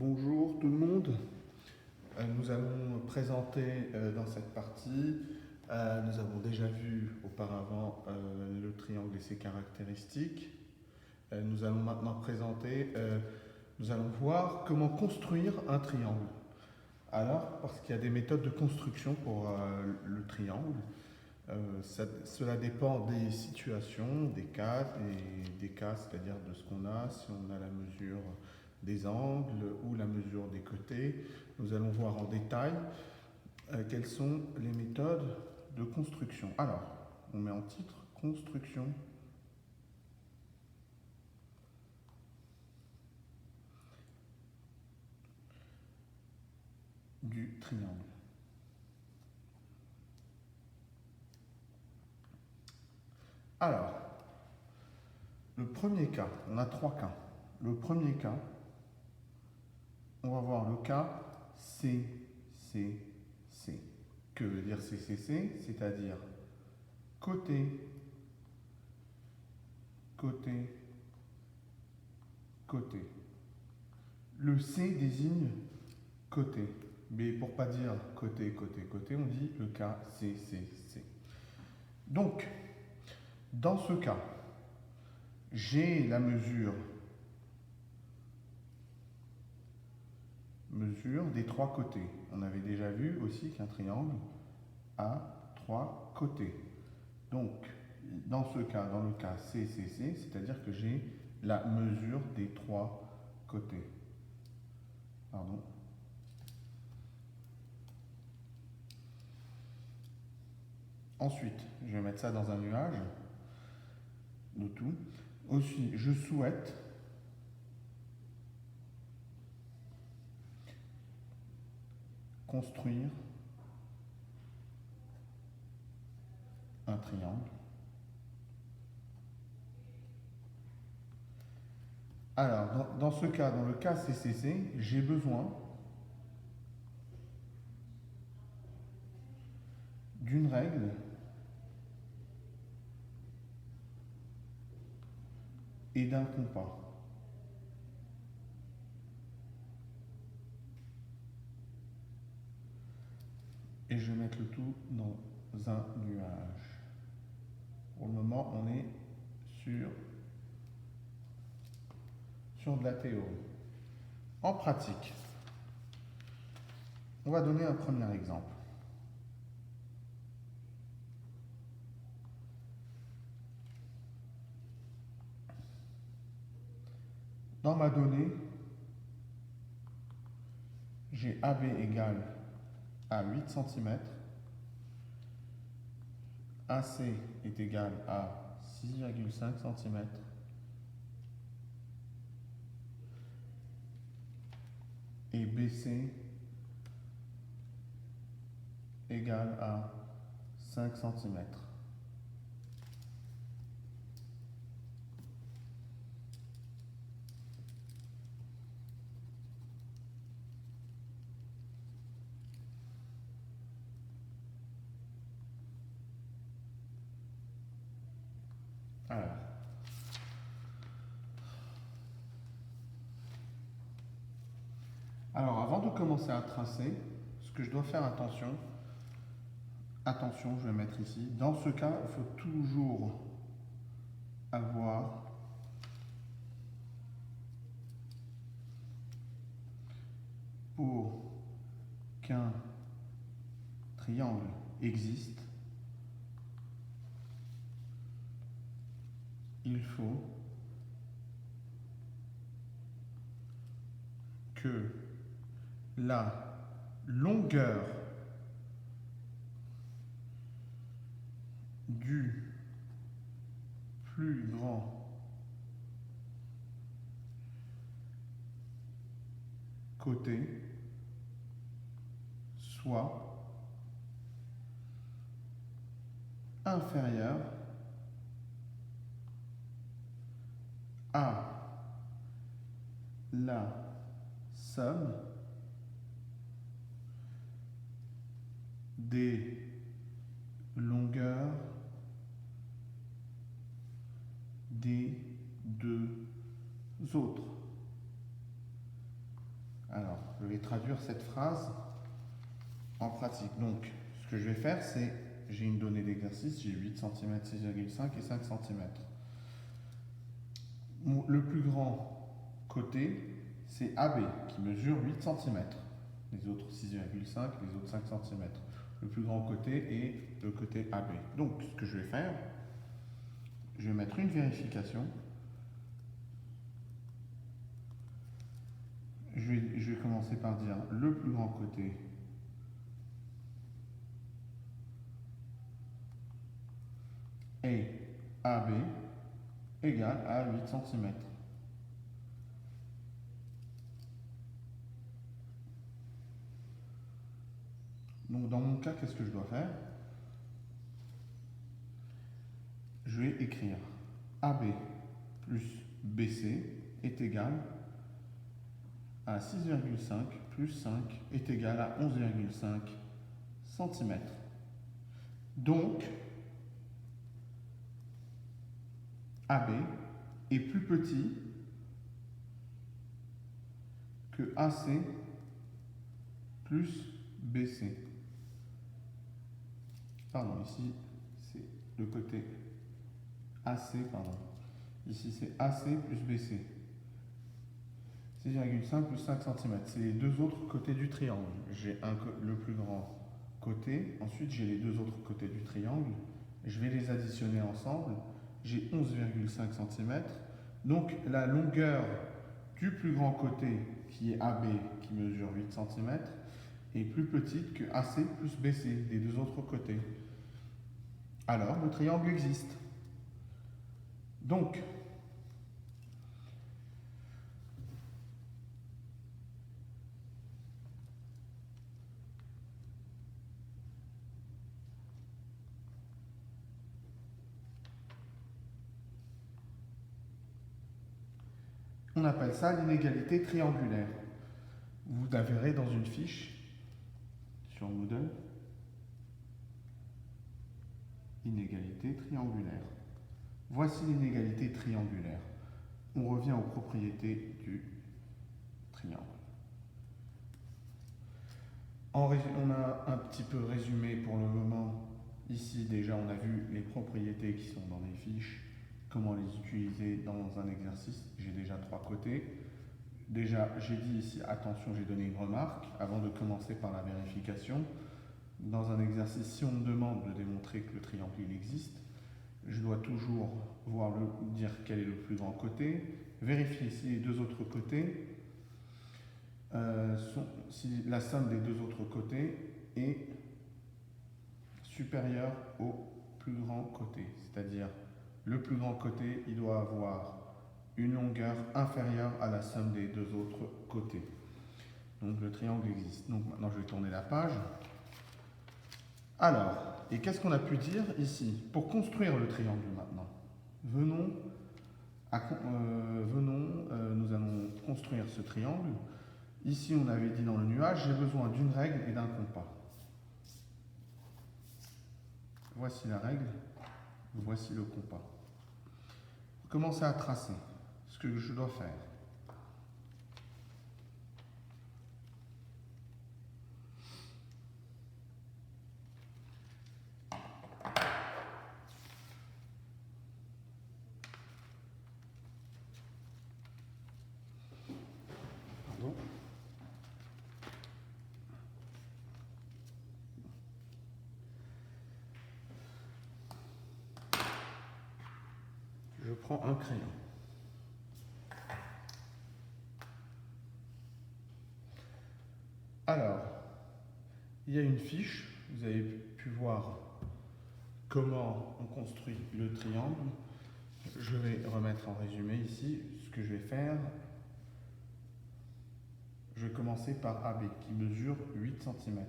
Bonjour tout le monde. Nous allons présenter dans cette partie, nous avons déjà vu auparavant le triangle et ses caractéristiques. Nous allons maintenant présenter, nous allons voir comment construire un triangle. Alors, parce qu'il y a des méthodes de construction pour le triangle, cela dépend des situations, des cas, c'est-à-dire de ce qu'on a, si on a la mesure des angles ou la mesure des côtés. Nous allons voir en détail quelles sont les méthodes de construction. Alors, on met en titre construction du triangle. Alors, le premier cas, on a trois cas. Le premier cas, on va voir le cas CCC. Que veut dire CCC? C'est-à-dire côté, côté, côté. Le C désigne côté. Mais pour ne pas dire côté, côté, côté, on dit le cas CCC. Donc, dans ce cas, j'ai la mesure des trois côtés. On avait déjà vu aussi qu'un triangle a trois côtés. Donc, dans ce cas, dans le cas CCC, c'est-à-dire que j'ai la mesure des trois côtés. Pardon. Ensuite, je vais mettre ça dans un nuage de tout. Aussi, je souhaite construire un triangle. Alors, dans ce cas, dans le cas CCC, j'ai besoin d'une règle et d'un compas. Et je vais mettre le tout dans un nuage. Pour le moment, on est sur de la théorie. En pratique, on va donner un premier exemple. Dans ma donnée, j'ai AB égale à 8 cm, AC est égal à 6,5 cm, et BC égale à 5 cm. Alors, avant de commencer à tracer, ce que je dois faire attention, je vais mettre ici, dans ce cas, il faut toujours avoir pour qu'un triangle existe, il faut que la longueur du plus grand côté soit inférieure à la somme des longueurs des deux autres. Alors, je vais traduire cette phrase en pratique. Donc, ce que je vais faire, c'est, j'ai une donnée d'exercice, j'ai 8 cm, 6,5 et 5 cm. Le plus grand côté, c'est AB, qui mesure 8 cm. Les autres 6,5, les autres 5 cm. Le plus grand côté est le côté AB. Donc, ce que je vais faire, je vais mettre une vérification. Je vais commencer par dire le plus grand côté est AB égale à 8 cm. Donc dans mon cas, qu'est-ce que je dois faire? Je vais écrire AB plus BC est égal à 6,5 plus 5 est égal à 11,5 cm. Donc, AB est plus petit que AC plus BC. Pardon, ici c'est le côté AC, pardon. Ici c'est AC plus BC. 6,5 plus 5 cm. C'est les deux autres côtés du triangle. J'ai le plus grand côté, ensuite j'ai les deux autres côtés du triangle. Je vais les additionner ensemble. J'ai 11,5 cm. Donc la longueur du plus grand côté, qui est AB, qui mesure 8 cm, est plus petite que AC plus BC, des deux autres côtés. Alors le triangle existe. Donc, on appelle ça l'inégalité triangulaire. Vous la verrez dans une fiche sur Moodle. Inégalité triangulaire. Voici l'inégalité triangulaire. On revient aux propriétés du triangle. On a un petit peu résumé pour le moment. Ici, déjà, on a vu les propriétés qui sont dans les fiches, comment les utiliser dans un exercice. J'ai déjà 3 côtés. Déjà, j'ai dit ici, attention, j'ai donné une remarque avant de commencer par la vérification. Dans un exercice, si on me demande de démontrer que le triangle il existe, je dois toujours dire quel est le plus grand côté, vérifier si les deux autres côtés, si la somme des deux autres côtés est supérieure au plus grand côté. C'est-à-dire, le plus grand côté, il doit avoir une longueur inférieure à la somme des deux autres côtés. Donc le triangle existe. Donc maintenant, je vais tourner la page. Alors, et qu'est-ce qu'on a pu dire ici? Pour construire le triangle maintenant, nous allons construire ce triangle. Ici, on avait dit dans le nuage, j'ai besoin d'une règle et d'un compas. Voici la règle, voici le compas. Commencez à tracer ce que je dois faire. Pardon. Je prends un crayon. Alors, il y a une fiche, vous avez pu voir comment on construit le triangle. Je vais remettre en résumé ici ce que je vais faire. Je vais commencer par AB qui mesure 8 cm.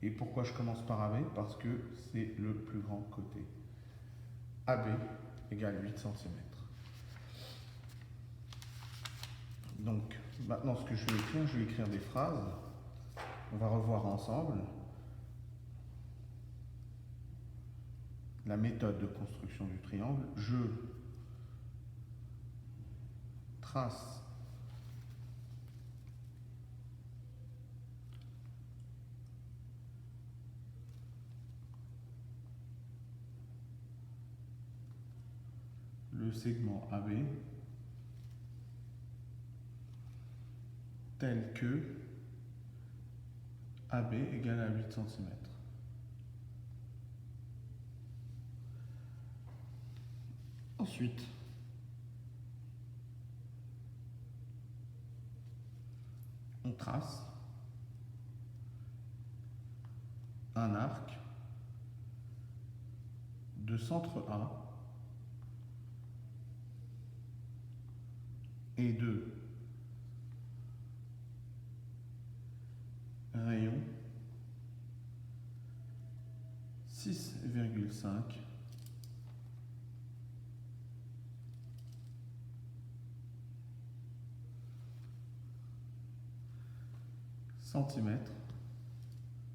Et pourquoi je commence par AB? Parce que c'est le plus grand côté. AB égale 8 cm. Donc, maintenant ce que je vais écrire des phrases. On va revoir ensemble la méthode de construction du triangle. Je trace le segment AB tel que AB égale à 8 cm. Ensuite, on trace un arc de centre A et de rayon 6,5 cm.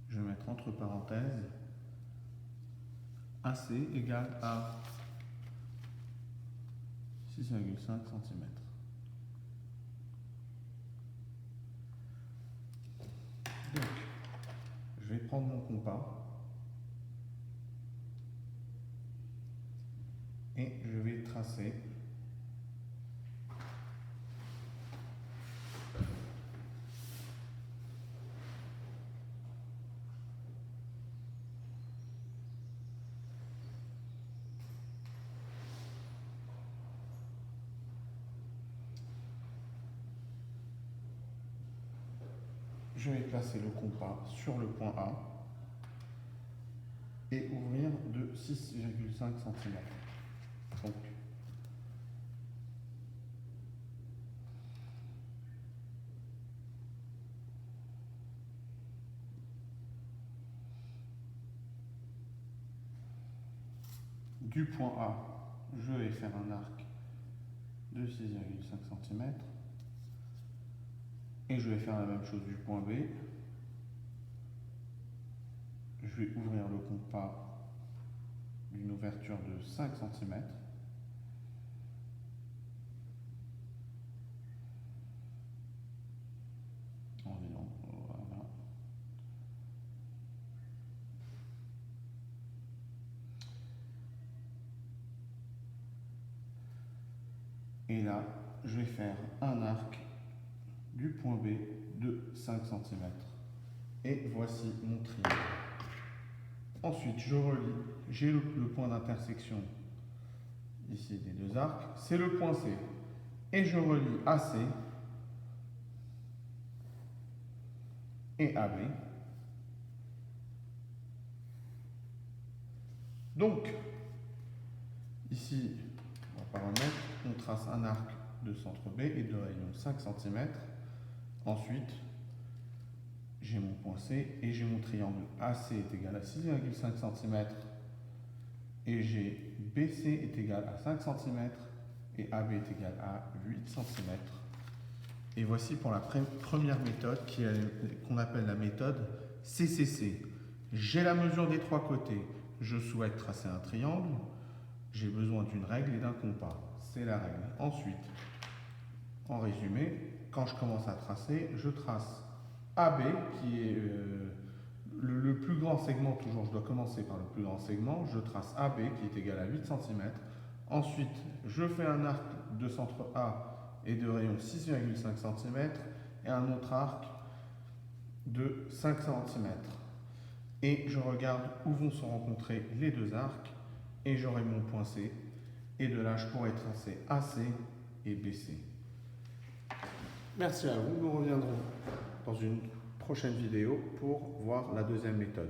Je vais mettre entre parenthèses AC égale à 6,5 cm. Donc, je vais prendre mon compas et je vais tracer je vais placer le compas sur le point A et ouvrir de 6,5 cm. Donc, du point A, je vais faire un arc de 6,5 cm et je vais faire la même chose du point B. Je vais ouvrir le compas d'une ouverture de 5 cm. Environ, voilà. Et là, je vais faire un arc du point B de 5 cm. Et voici mon triangle. Ensuite, je relie, j'ai le point d'intersection ici des deux arcs, c'est le point C. Et je relie AC et AB. Donc, ici, on va pas remettre, on trace un arc de centre B et de rayon 5 cm. Ensuite, j'ai mon point C et j'ai mon triangle AC est égal à 6,5 cm et j'ai BC est égal à 5 cm et AB est égal à 8 cm. Et voici pour la première méthode qu'on appelle la méthode CCC. J'ai la mesure des trois côtés, je souhaite tracer un triangle, j'ai besoin d'une règle et d'un compas. C'est la règle. Ensuite, en résumé, quand je commence à tracer, je trace AB qui est le plus grand segment, toujours je dois commencer par le plus grand segment, je trace AB qui est égal à 8 cm. Ensuite, je fais un arc de centre A et de rayon 6,5 cm et un autre arc de 5 cm. Et je regarde où vont se rencontrer les deux arcs et j'aurai mon point C. Et de là, je pourrai tracer AC et BC. Merci à vous. Nous reviendrons dans une prochaine vidéo pour voir la deuxième méthode.